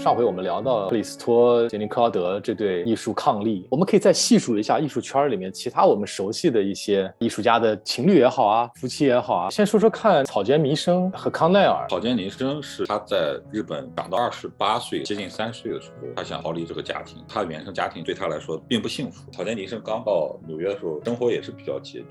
上回我们聊到克里斯托、杰尼克劳德这对艺术伉俪，我们可以再细数一下艺术圈里面其他我们熟悉的一些艺术家的情侣也好啊，夫妻也好啊。先说说看草间弥生和康奈尔。草间弥生是他在日本长到28岁接近30岁的时候，他想逃离这个家庭，他的原生家庭对他来说并不幸福。草间弥生刚到纽约的时候生活也是比较拮据。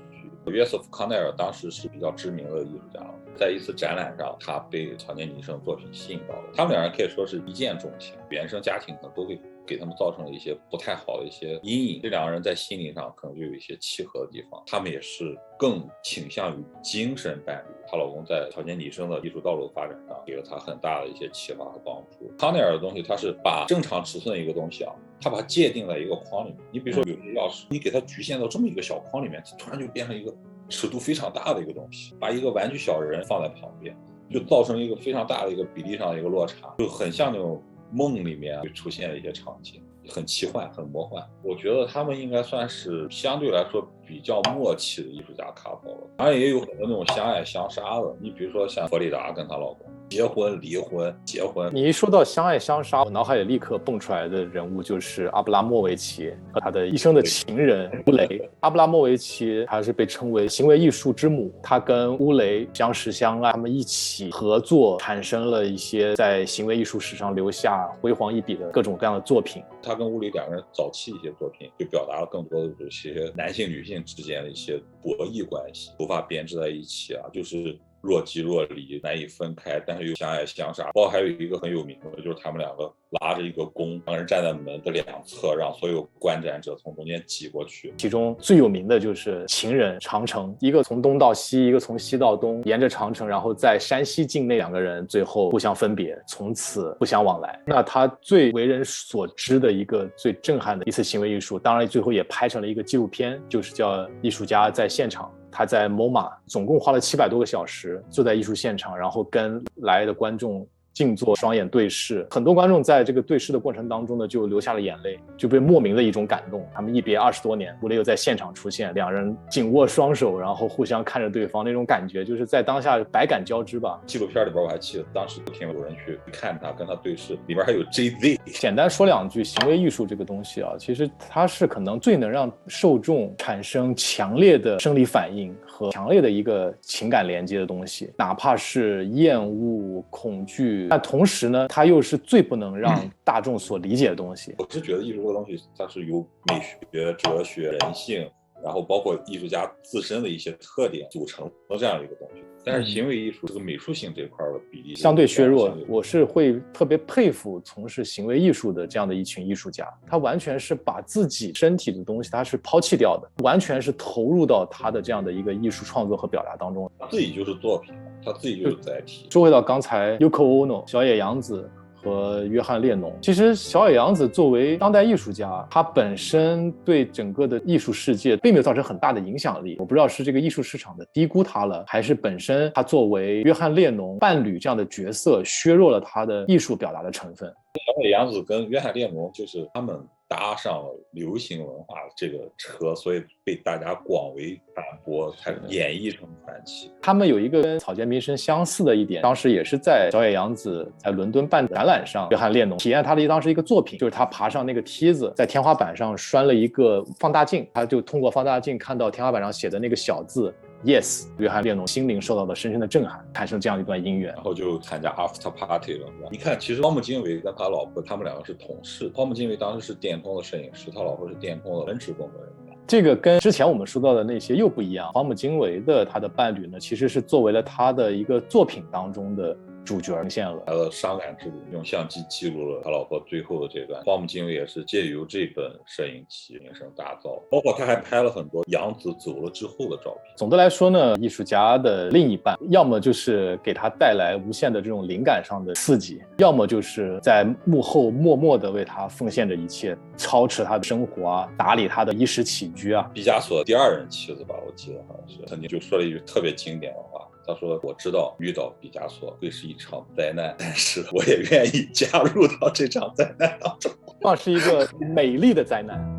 约瑟夫·康奈尔当时是比较知名的艺术家，在一次展览上他被草间弥生作品吸引到了，他们两人可以说是一见钟情，原生家庭可能都会给他们造成了一些不太好的一些阴影，这两个人在心理上可能就有一些契合的地方，他们也是更倾向于精神伴侣。她老公在草间弥生的艺术道路发展上给了她很大的一些启发和帮助。康奈尔的东西，他是把正常尺寸的一个东西啊，他把它界定在一个框里面。你比如说有些钥匙，你给它局限到这么一个小框里面，突然就变成一个尺度非常大的一个东西。把一个玩具小人放在旁边，就造成一个非常大的一个比例上的一个落差，就很像那种梦里面会出现的一些场景，很奇幻很魔幻。我觉得他们应该算是相对来说比较默契的艺术家 couple 了。当然也有很多那种相爱相杀的，你比如说像弗里达跟她老公结婚离婚结婚。你一说到相爱相杀，我脑海里立刻蹦出来的人物就是阿布拉莫维奇和他的一生的情人乌雷。阿布拉莫维奇他是被称为行为艺术之母，他跟乌雷相识相爱，他们一起合作产生了一些在行为艺术史上留下辉煌一笔的各种各样的作品。他跟乌雷两个人早期一些作品就表达了更多的这些男性女性之间的一些博弈关系，头发编织在一起啊，就是若即若离，难以分开，但是又相爱相杀。包括还有一个很有名的，就是他们两个拉着一个弓，两个人站在门的两侧，让所有观展者从中间挤过去。其中最有名的就是情人长城，一个从东到西，一个从西到东，沿着长城，然后在山西境内两个人最后互相分别，从此不相往来。那他最为人所知的一个最震撼的一次行为艺术，当然最后也拍成了一个纪录片，就是叫《艺术家在现场》。他在 MoMA 总共花了700多个小时坐在艺术现场，然后跟来的观众静坐双眼对视，很多观众在这个对视的过程当中呢就流下了眼泪，就被莫名的一种感动。他们一别20多年，乌雷又在现场出现，两人紧握双手，然后互相看着对方，那种感觉就是在当下百感交织吧。纪录片里边我还记得当时不停有人去看他跟他对视，里边还有 JZ。 简单说两句，行为艺术这个东西啊，其实它是可能最能让受众产生强烈的生理反应和强烈的一个情感连接的东西，哪怕是厌恶恐惧，但同时呢它又是最不能让大众所理解的东西。我是觉得艺术这个东西它是由美学哲学人性然后包括艺术家自身的一些特点组成的这样一个东西，但是行为艺术这个美术性这块的比例相对削弱。我是会特别佩服从事行为艺术的这样的一群艺术家，他完全是把自己身体的东西他是抛弃掉的，完全是投入到他的这样的一个艺术创作和表达当中。他自己就是作品，他自己就是载体。说回到刚才 Yoko Ono 小野洋子和约翰列侬，其实小野洋子作为当代艺术家，他本身对整个的艺术世界并没有造成很大的影响力。我不知道是这个艺术市场的低估他了，还是本身他作为约翰列侬伴侣这样的角色削弱了他的艺术表达的成分。小野洋子跟约翰列侬就是他们搭上了流行文化这个车，所以被大家广为传播，才演绎成传奇。他们有一个跟草间弥生相似的一点，当时也是在小野洋子在伦敦办展览上，约翰列侬体验他的当时一个作品，就是他爬上那个梯子，在天花板上拴了一个放大镜，他就通过放大镜看到天花板上写的那个小字Yes， 约翰列侬心灵受到了深深的震撼，产生这样一段姻缘，然后就参加 After Party 了。你看，其实荒木经惟跟他老婆他们两个是同事，荒木经惟当时是电通的摄影师，他老婆是电通的文职工作人员。这个跟之前我们说到的那些又不一样。荒木经惟的他的伴侣呢，其实是作为了他的一个作品当中的主角呈现了他的伤感之旅，用相机记录了他老婆最后的这段。荒木经惟也是借由这本摄影集名声大噪，包括他还拍了很多杨子走了之后的照片。总的来说呢，艺术家的另一半要么就是给他带来无限的这种灵感上的刺激，要么就是在幕后默默的为他奉献着一切，操持他的生活啊，打理他的衣食起居啊。毕加索第2任妻子吧，我记得好像是曾经就说了一句特别经典的话，他说我知道遇到毕加索会是一场灾难，但是我也愿意加入到这场灾难当中。那是一个美丽的灾难。